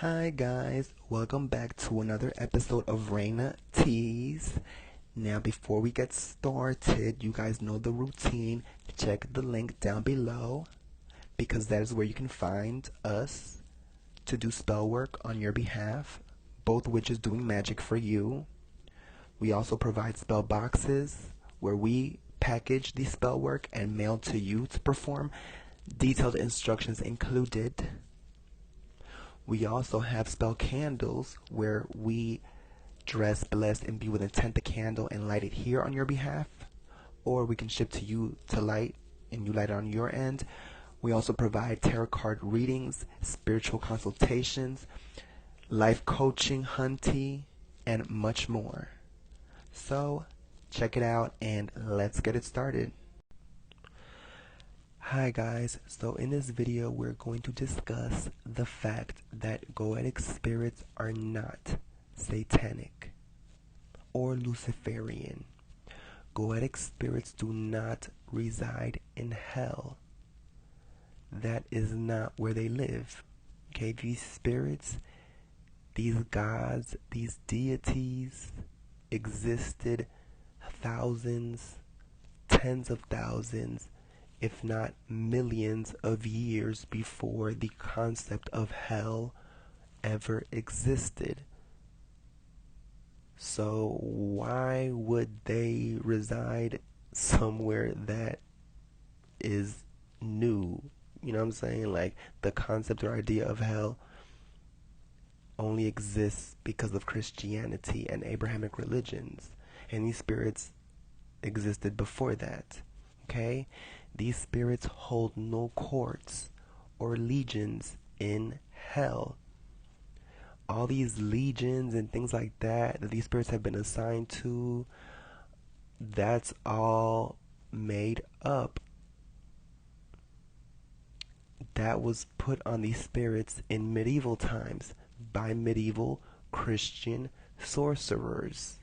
Hi guys, welcome back to another episode of Raina Teas. Now before we get started, you guys know the routine. Check the link down below because that is where you can find us to do spell work on your behalf, both witches doing magic for you. We also provide spell boxes where we package the spell work and mail to you to perform, detailed instructions included. We also have spell candles where we dress, bless, and be with intent the candle and light it here on your behalf. Or we can ship to you to light and you light it on your end. We also provide tarot card readings, spiritual consultations, life coaching, hunty, and much more. So check it out and let's get it started. Hi guys, so in this video we're going to discuss the fact that Goetic spirits are not satanic or Luciferian. Goetic spirits do not reside in hell. That is not where they live. Okay, these spirits, these gods, these deities existed thousands, tens of thousands, if not millions of years before the concept of hell ever existed. So why would they reside somewhere that is new? You know what I'm saying? Like, the concept or idea of hell only exists because of Christianity and Abrahamic religions, and these spirits existed before that. Okay? These spirits hold no courts or legions in hell. All these legions and things like that these spirits have been assigned to, that's all made up. That was put on these spirits in medieval times by medieval Christian sorcerers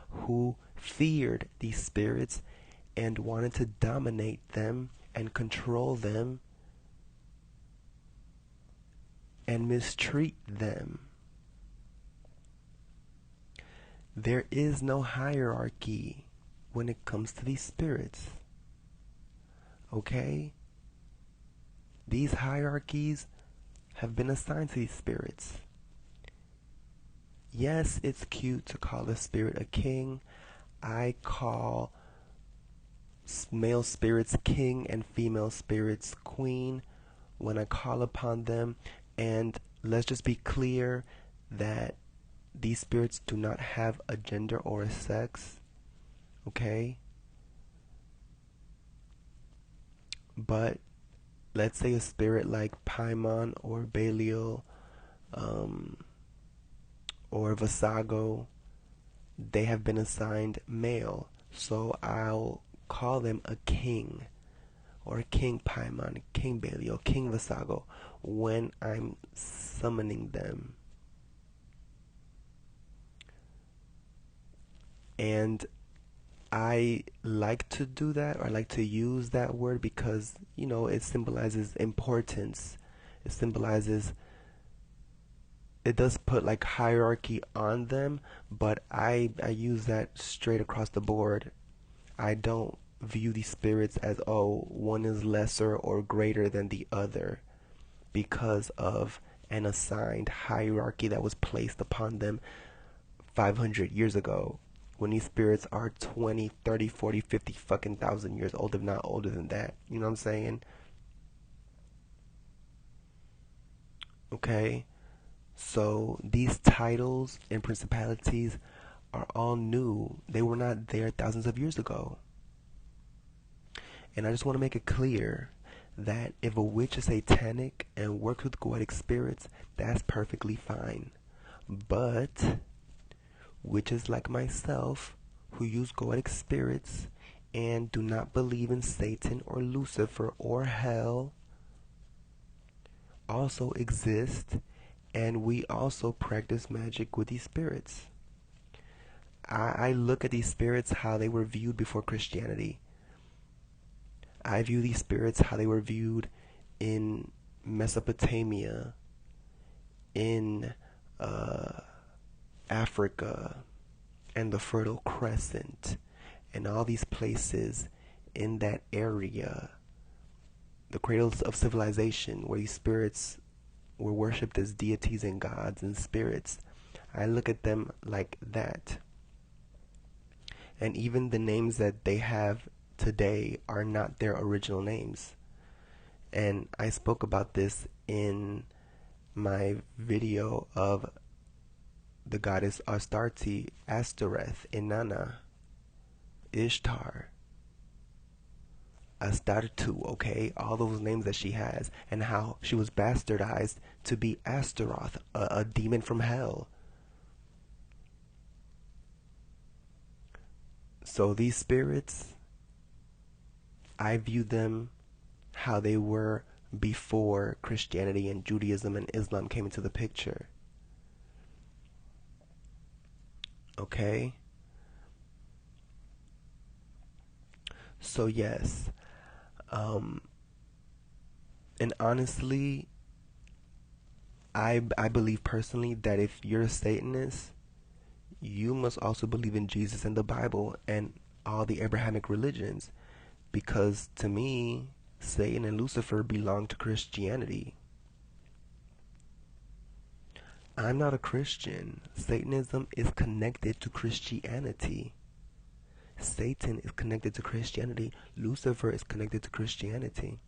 who feared these spirits and wanted to dominate them and control them and mistreat them. There is no hierarchy when it comes to these spirits. Okay? These hierarchies have been assigned to these spirits. Yes, it's cute to call a spirit a king. I call male spirits king and female spirits queen when I call upon them. And let's just be clear that these spirits do not have a gender or a sex. Okay? But let's say a spirit like Paimon or Belial or Vasago, they have been assigned male. So I'll call them a king, or King Paimon, King Belial, King Vasago when I'm summoning them. And I like to do that, or I like to use that word because, you know, it symbolizes importance. It symbolizes, it does put like hierarchy on them, but I use that straight across the board. I don't view these spirits as, oh, one is lesser or greater than the other because of an assigned hierarchy that was placed upon them 500 years ago, when these spirits are 20, 30, 40, 50 fucking thousand years old, if not older than that. You know what I'm saying? Okay? So these titles and principalities are all new. They were not there thousands of years ago. And I just want to make it clear that if a witch is satanic and works with Goetic spirits, that's perfectly fine. But witches like myself, who use Goetic spirits and do not believe in Satan or Lucifer or hell, also exist, and we also practice magic with these spirits. I look at these spirits how they were viewed before Christianity. I view these spirits how they were viewed in Mesopotamia, in Africa and the Fertile Crescent and all these places in that area, the cradles of civilization, where these spirits were worshipped as deities and gods and spirits. I look at them like that. And even the names that they have today are not their original names. And I spoke about this in my video of the goddess Astarte, Ashtoreth, Inanna, Ishtar, Astartu, okay? All those names that she has, and how she was bastardized to be Astaroth, a demon from hell. So these spirits, I view them how they were before Christianity and Judaism and Islam came into the picture. Okay? So yes, and honestly, I believe personally that if you're a Satanist, you must also believe in Jesus and the Bible and all the Abrahamic religions, because to me, Satan and Lucifer belong to Christianity. I'm not a Christian. Satanism is connected to Christianity. Satan is connected to Christianity. Lucifer is connected to Christianity.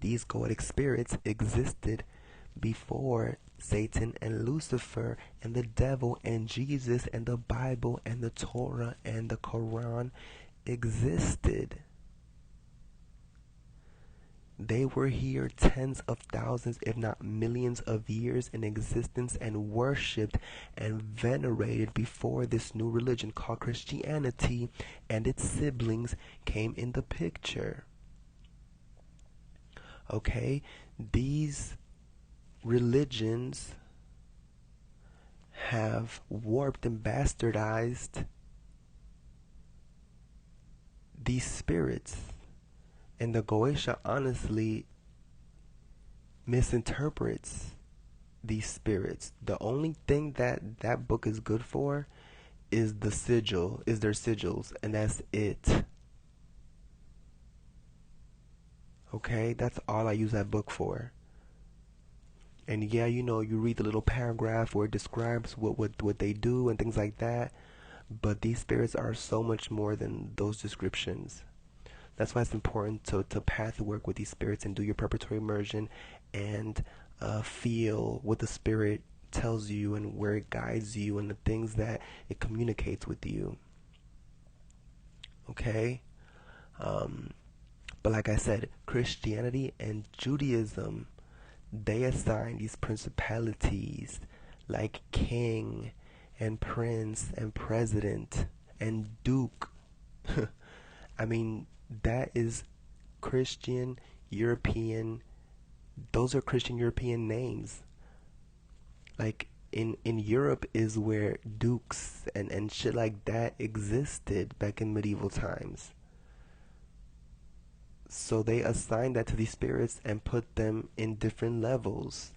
These Goetic spirits existed before Satan and Lucifer and the devil and Jesus and the Bible and the Torah and the Quran existed. They were here tens of thousands, if not millions of years in existence, and worshipped and venerated before this new religion called Christianity and its siblings came in the picture. Okay, these religions have warped and bastardized these spirits. And the Goetia honestly misinterprets these spirits. The only thing that that book is good for is the sigil, is their sigils, and that's it. Okay, that's all I use that book for. And yeah, you know, you read the little paragraph where it describes what they do and things like that. But these spirits are so much more than those descriptions. That's why it's important to path work with these spirits and do your preparatory immersion and feel what the spirit tells you and where it guides you and the things that it communicates with you. Okay? But like I said, Christianity and Judaism, they assign these principalities like king and prince and president and duke. I mean, that is Christian European, those are Christian European names. Like in Europe is where dukes and shit like that existed back in medieval times. So they assigned that to these spirits and put them in different levels.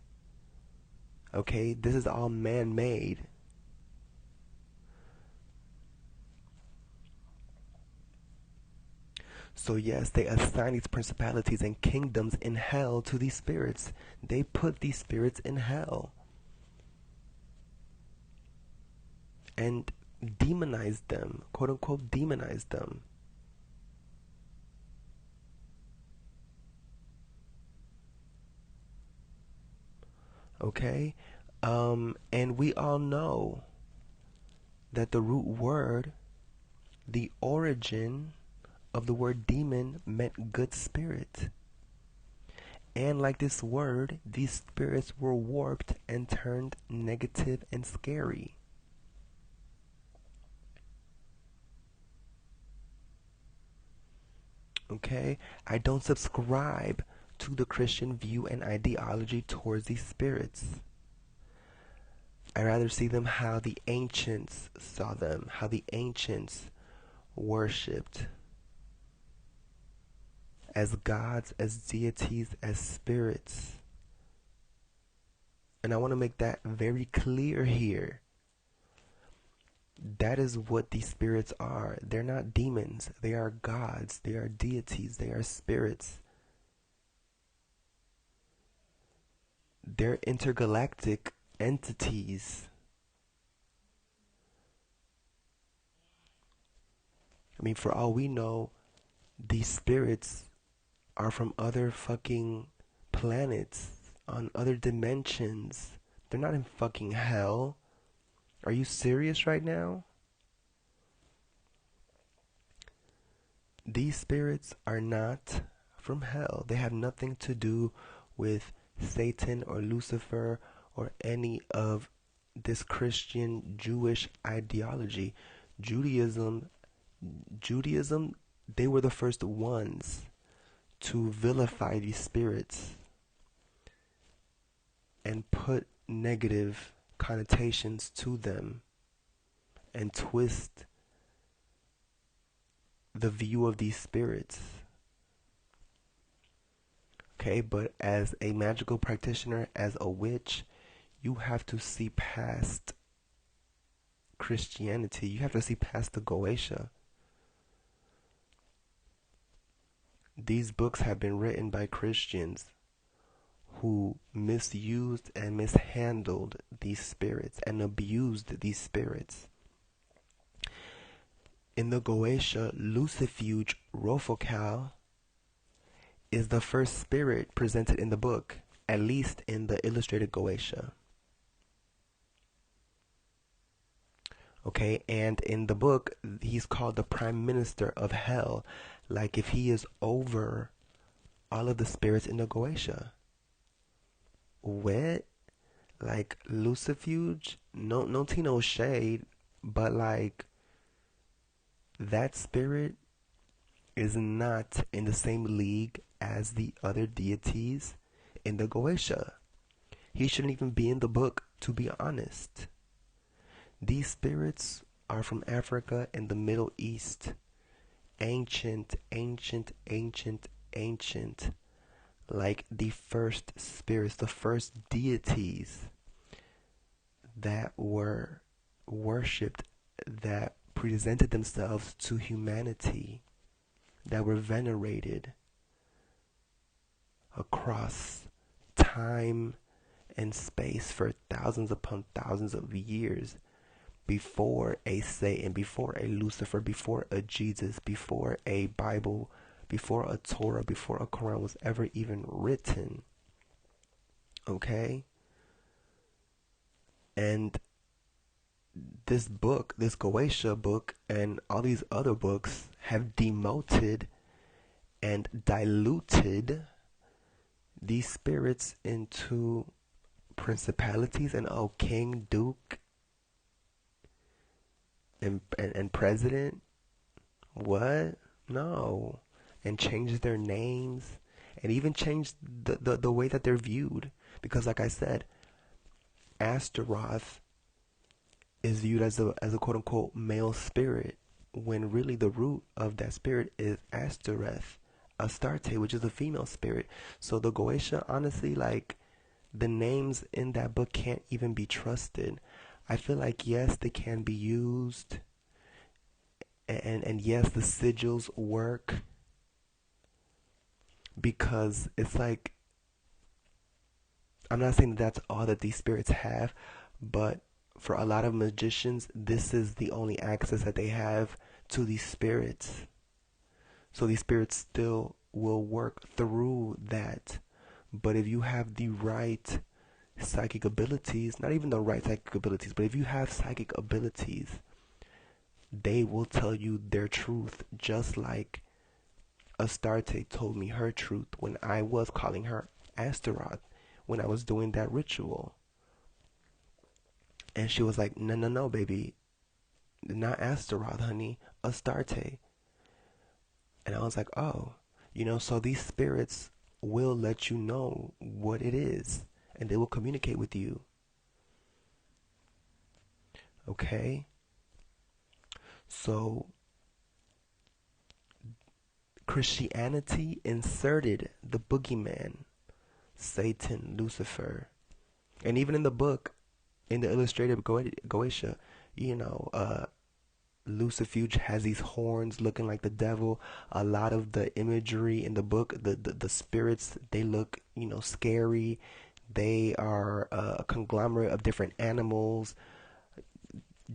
Okay, this is all man-made. So yes, they assign these principalities and kingdoms in hell to these spirits. They put these spirits in hell and demonize them, quote unquote demonize them. Okay? And we all know that the root word, the origin of the word demon meant good spirit. And like this word, these spirits were warped and turned negative and scary. Okay? I don't subscribe to the Christian view and ideology towards these spirits. I rather see them how the ancients saw them, how the ancients worshipped as gods, as deities, as spirits. And I want to make that very clear here. That is what these spirits are. They're not demons. They are gods. They are deities. They are spirits. They're intergalactic entities. I mean, for all we know, these spirits are from other fucking planets, on other dimensions. They're not in fucking hell. Are you serious right now? These spirits are not from hell. They have nothing to do with Satan or Lucifer or any of this Christian Jewish ideology. Judaism, they were the first ones to vilify these spirits and put negative connotations to them and twist the view of these spirits. Okay, but as a magical practitioner, as a witch, you have to see past Christianity. You have to see past the Goetia. These books have been written by Christians who misused and mishandled these spirits and abused these spirits. In the Goetia, Lucifuge Rofocal is the first spirit presented in the book, at least in the illustrated Goetia. Okay, and in the book, he's called the Prime Minister of Hell, like if he is over all of the spirits in the Goetia. What? Like Lucifuge? No Tino shade, but like that spirit is not in the same league as the other deities in the Goetia. He shouldn't even be in the book, to be honest. These spirits are from Africa and the Middle East. Ancient, like the first spirits, the first deities that were worshipped, that presented themselves to humanity, that were venerated across time and space for thousands upon thousands of years, before a Satan, before a Lucifer, before a Jesus, before a Bible, before a Torah, before a Quran was ever even written. Okay? And this book, this Goetia book, and all these other books have demoted and diluted these spirits into principalities and king, duke, and president. What? No. And changed their names and even changed the way that they're viewed. Because like I said, Astaroth is viewed as a quote unquote male spirit, when really the root of that spirit is Astarte, which is a female spirit. So the Goetia, honestly, like, the names in that book can't even be trusted. I feel like, yes, they can be used, and yes, the sigils work, because it's like, I'm not saying that's all that these spirits have, but for a lot of magicians, this is the only access that they have to these spirits. So these spirits still will work through that. But if you have the right psychic abilities, not even the right psychic abilities, but if you have psychic abilities, they will tell you their truth, just like Astarte told me her truth when I was calling her Astaroth, when I was doing that ritual. And she was like, no, baby, not Astaroth, honey, Astarte. And I was like, oh, so these spirits will let you know what it is, and they will communicate with you. Okay? So Christianity inserted the boogeyman, Satan, Lucifer, And even in the book, in the illustrated Goetia, you know, Lucifuge has these horns looking like the devil. A lot of the imagery in the book, the spirits, they look, scary. They are a conglomerate of different animals.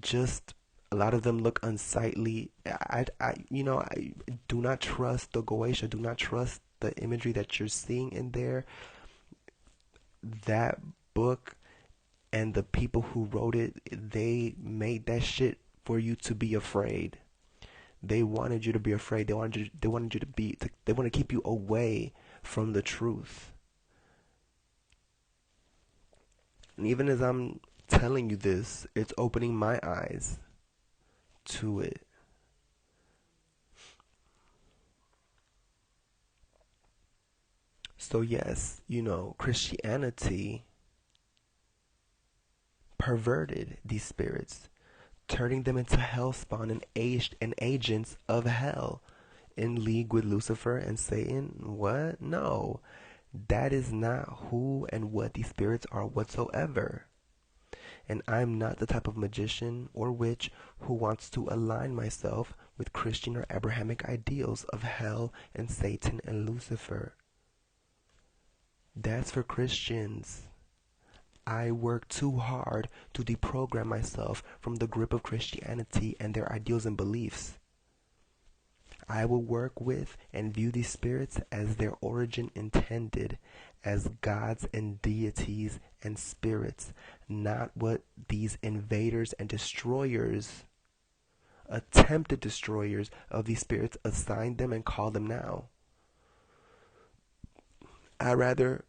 Just a lot of them look unsightly. I do not trust the Goetia. Do not trust the imagery that you're seeing in there. That book and the people who wrote it, they made that shit for you to be afraid. They wanted you to be afraid. They wanted you to they want to keep you away from the truth. And even as I'm telling you this, it's opening my eyes to it. So yes, Christianity perverted these spirits, turning them into hellspawn and agents of hell in league with Lucifer and Satan. What? No. That is not who and what these spirits are whatsoever. And I'm not the type of magician or witch who wants to align myself with Christian or Abrahamic ideals of hell and Satan and Lucifer. That's for Christians. I work too hard to deprogram myself from the grip of Christianity and their ideals and beliefs. I will work with and view these spirits as their origin intended, as gods and deities and spirits, not what these invaders and destroyers, attempted destroyers of these spirits, assigned them and call them now. I rather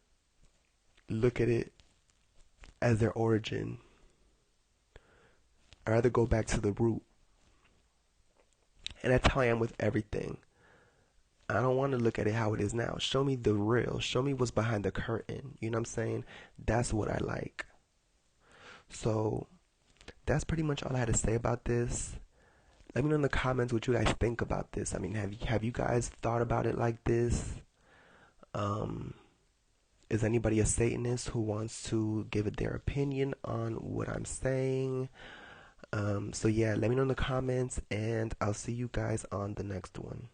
look at it as their origin. I rather go back to the root. And that's how I am with everything. I don't want to look at it how it is now. Show me the real. Show me what's behind the curtain. You know what I'm saying? That's what I like. So that's pretty much all I had to say about this. Let me know in the comments what you guys think about this. I mean, have you guys thought about it like this? Um, is anybody a Satanist who wants to give it their opinion on what I'm saying? So yeah, let me know in the comments, and I'll see you guys on the next one.